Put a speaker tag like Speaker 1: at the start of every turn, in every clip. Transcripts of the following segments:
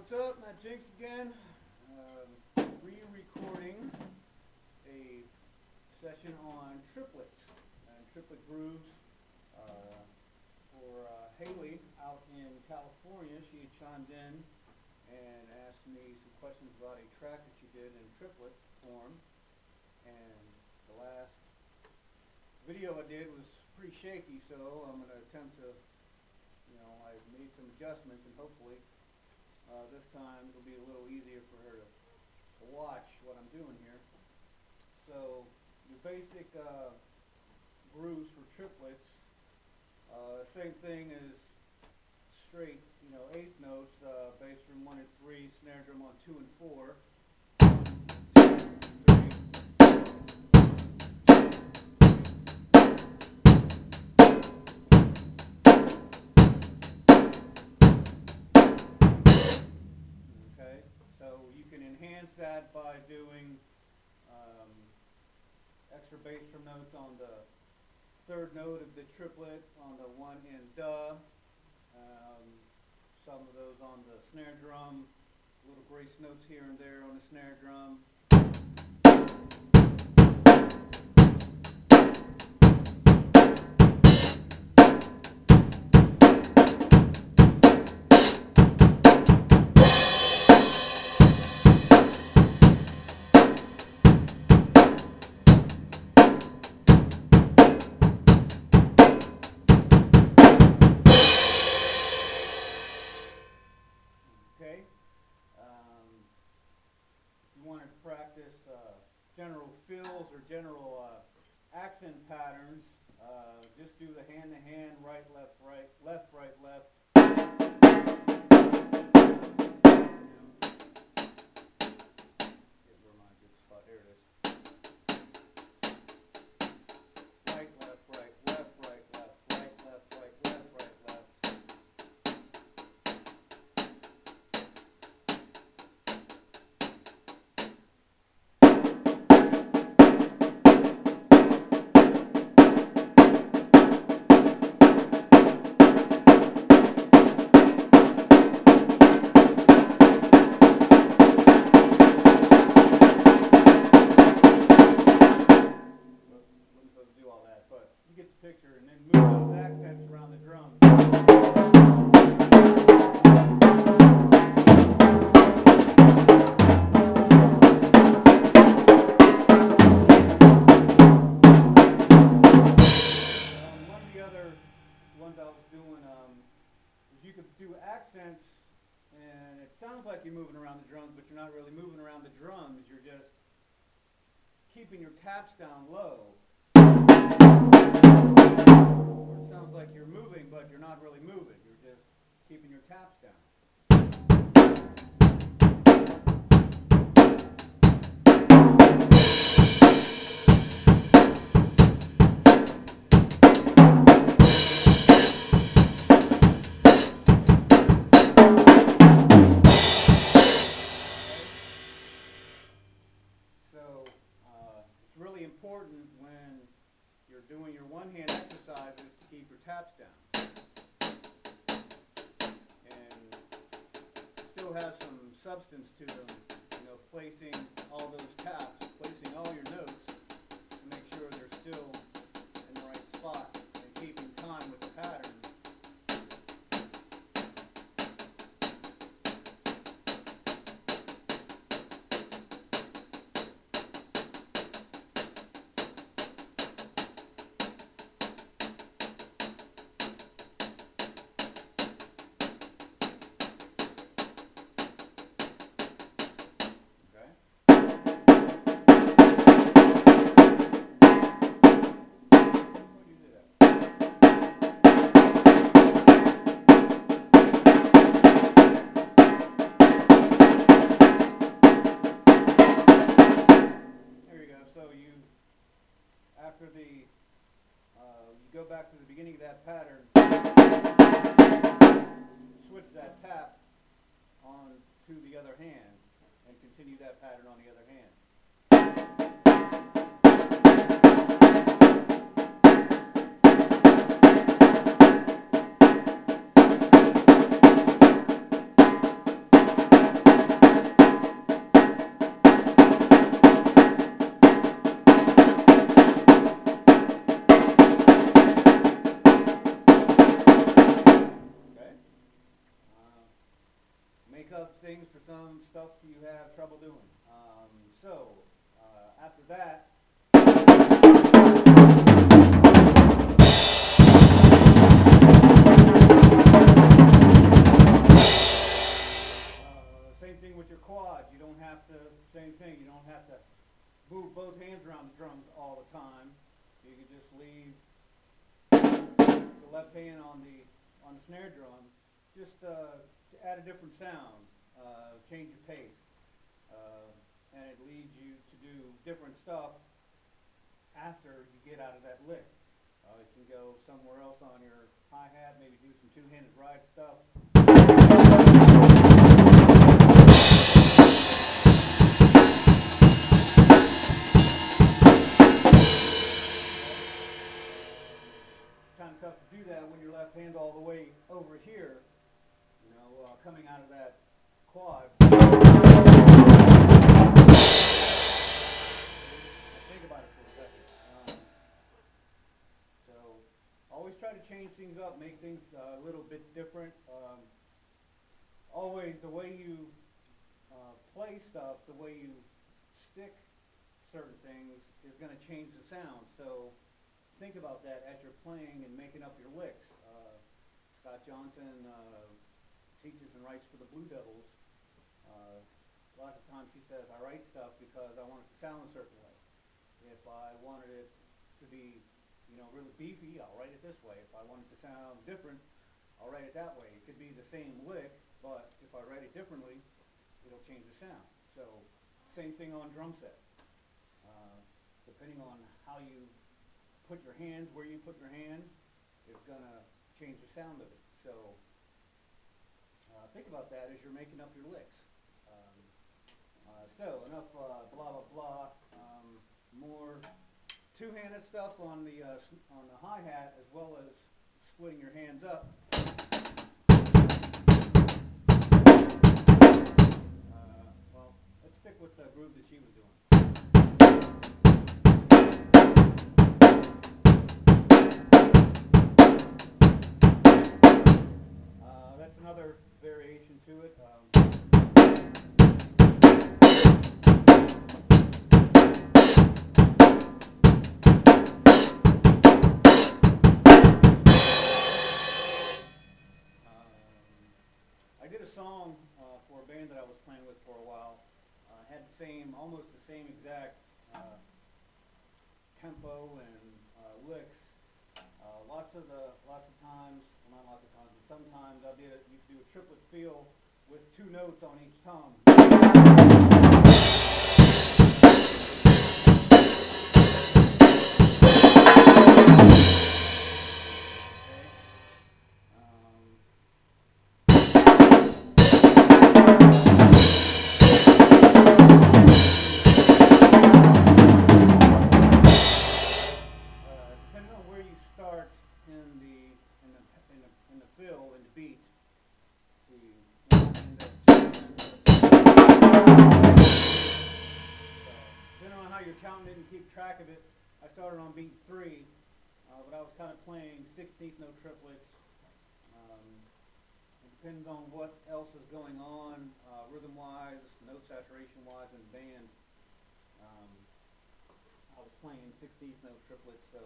Speaker 1: what's up? Matt Jinks again. Re-recording a session on triplets and triplet grooves for Haley out in California. She had chimed in and asked me some questions about a track that she did in triplet form. And the last video I did was pretty shaky, so I'm going to attempt to, I've made some adjustments, and hopefully this time it'll be a little easier for her to watch what I'm doing here. So your basic grooves for triplets, same thing as straight, eighth notes, bass drum 1 and 3, snare drum on 2 and 4. So you can enhance that by doing extra bass drum notes on the third note of the triplet, on the 1 and duh, some of those on the snare drum, little grace notes here and there on the snare drum. Okay, if you want to practice general fills or general accent patterns, just do the hand-to-hand, right, left, right, left. Get where my good spot, there it is. Right, left, right, left, right, left, right, left, right, left, right, left. Picture, and then move those accents around the drum. One of the other ones I was doing is you could do accents, and it sounds like you're moving around the drums, but you're not really moving around the drums. You're just keeping your taps down low. Or it sounds like you're moving, but you're not really moving. You're just keeping your taps down. So it's really important when you're doing your one-hand exercises to keep your taps down. And still have some substance to them, placing all those taps, placing all your notes to make sure they're still in the right spot and keeping time with the pattern. After you go back to the beginning of that pattern, switch that tap on to the other hand, and continue that pattern on the other hand. make up things for some stuff you have trouble doing. After that, same thing with your quads. You don't have to, same thing, you don't have to move both hands around the drums all the time. You can just leave the left hand on the snare drum, just to add a different sound, change your pace, and it leads you to do different stuff after you get out of that lick. You can go somewhere else on your hi-hat, maybe do some two-handed ride stuff. Kind of tough to do that when your left hand all the way over here, coming out of that quad. Think about it for a second. So always try to change things up, make things a little bit different. Always the way you play stuff, the way you stick certain things is going to change the sound. So think about that as you're playing and making up your licks. Scott Johnson teaches and writes for the Blue Devils. Lots of times he says, I write stuff because I want it to sound a certain way. If I wanted it to be, really beefy, I'll write it this way. If I want it to sound different, I'll write it that way. It could be the same lick, but if I write it differently, it'll change the sound. So same thing on drum set. Depending on how you put your hands, where you put your hands, it's going to change the sound of it. So think about that as you're making up your licks. So enough blah blah blah. More two-handed stuff on the hi-hat, as well as splitting your hands up. Well, let's stick with the groove that she was doing. That's another variation to it. I did a song for a band that I was playing with for a while. Had almost the same exact tempo and licks. Lots of times, well, not lots of times, but sometimes I used to do a triplet feel with two notes on each tongue. Depending on where you start in the fill, in the beat, depending on how you're counting it and keep track of it, I started on beat 3, but I was kind of playing 16th note triplets. It depends on what else is going on, rhythm-wise, note saturation-wise in the band. I was playing 16th note triplets, so.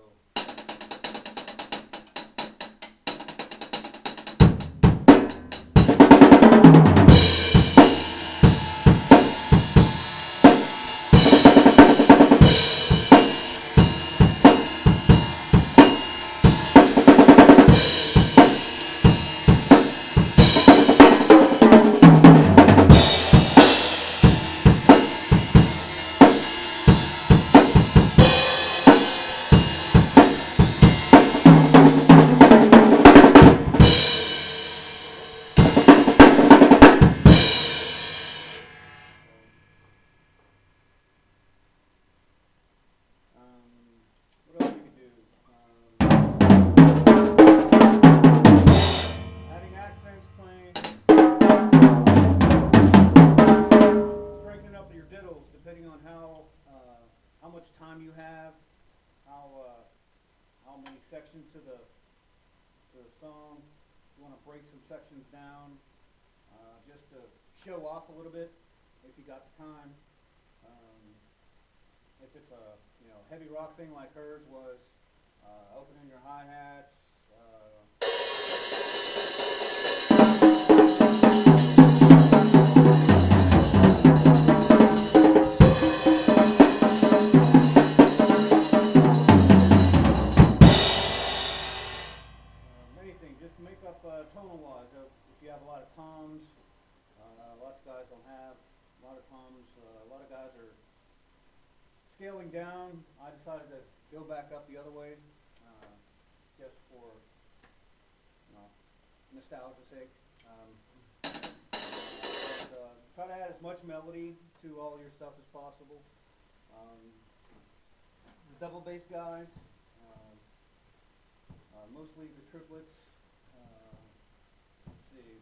Speaker 1: What else you can do? Adding accents, playing, breaking up your diddles, depending on how much time you have, how many sections to the song. You want to break some sections down, just to show off a little bit if you got the time. If it's a heavy rock thing like hers was, opening your hi-hats. Anything, just to make up tonal-wise. If you have a lot of toms, lots of guys don't have a lot of toms. A lot of guys are scaling down. I decided to go back up the other way, just for nostalgia's sake. Try to add as much melody to all your stuff as possible. The double bass guys, mostly the triplets. Let's see.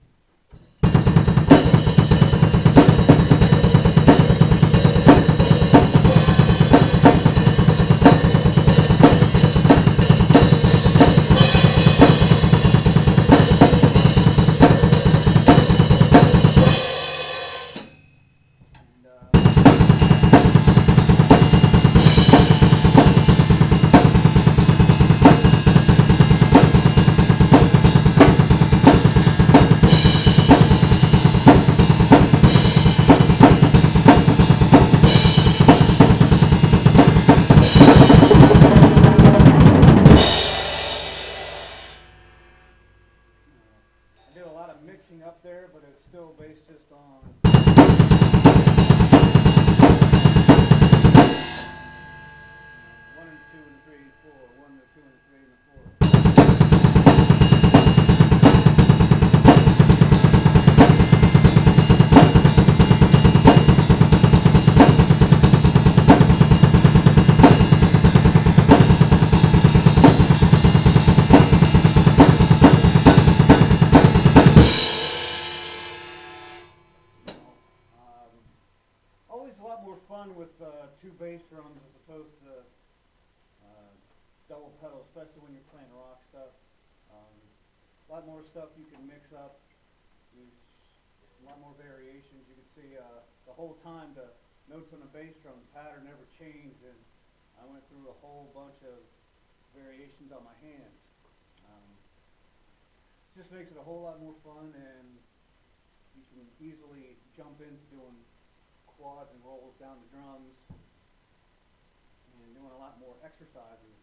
Speaker 1: I did a lot of mixing up there, but it's still based just on one and two and three, four, one and two and three and four. Always a lot more fun with two bass drums as opposed to double pedal, especially when you're playing rock stuff. A lot more stuff you can mix up. There's a lot more variations. You can see the whole time the notes on the bass drum, the pattern never changed, and I went through a whole bunch of variations on my hands. Just makes it a whole lot more fun, and you can easily jump into doing quads and rolls down the drums and doing a lot more exercises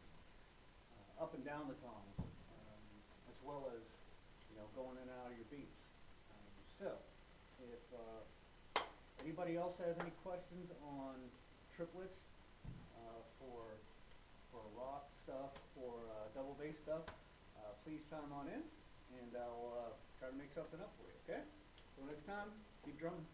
Speaker 1: up and down the toms, as well as going in and out of your beats. So if anybody else has any questions on triplets for rock stuff or double bass stuff, please chime on in and I'll try to make something up for you. Okay, so next time, keep drumming.